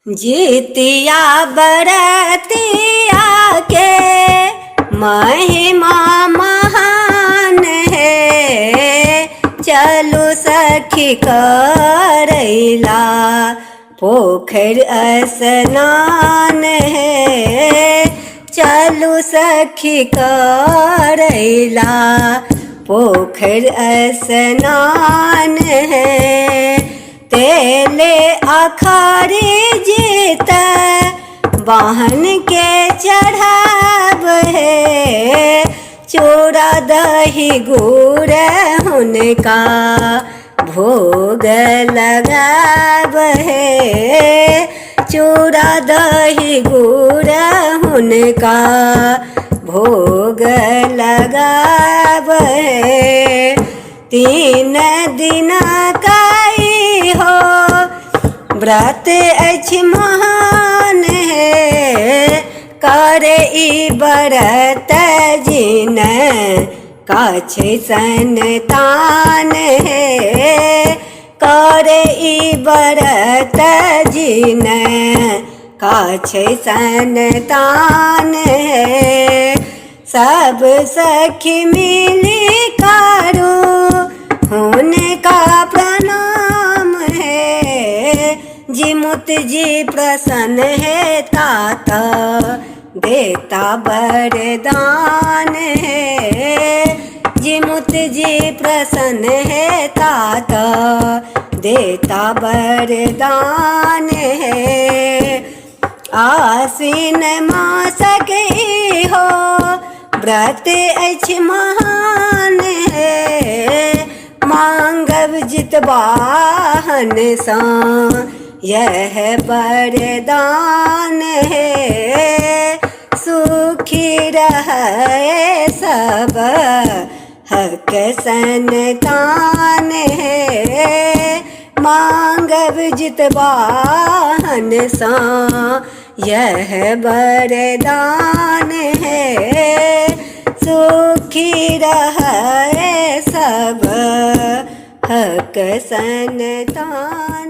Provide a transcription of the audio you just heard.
जितिया बरतिया के महिमा महान है। चलो सखी करैला पोखर स्नान है। चलो सखी करैला पोखर स्नान है। तेले अखारे जीत वाहन के चढ़ाब है। चूड़ा दही गुड़ उनका भोग लगाब है। चूड़ा दही गुड़ उनका भोग लगाब है। 3 दिन काई हो व्रत अछि महान है। करे ई व्रत जिन काछे संतान है। करे ई व्रत जिन काछे संतान है। सब सखी मिली करो उनका प्रणाम है। जिमुत जी प्रसन्न है तात देता वरदान है। जिमुत जी प्रसन्न है तात देता वरदान है। आसीन मास के हो व्रत अछि महान है। मांगब जितवाहन सा यह वरदान है। सुखी रहे सब हक संतान है। मांगब जितवाहन सा यह वरदान है। सुखी रहे सब हक संतान।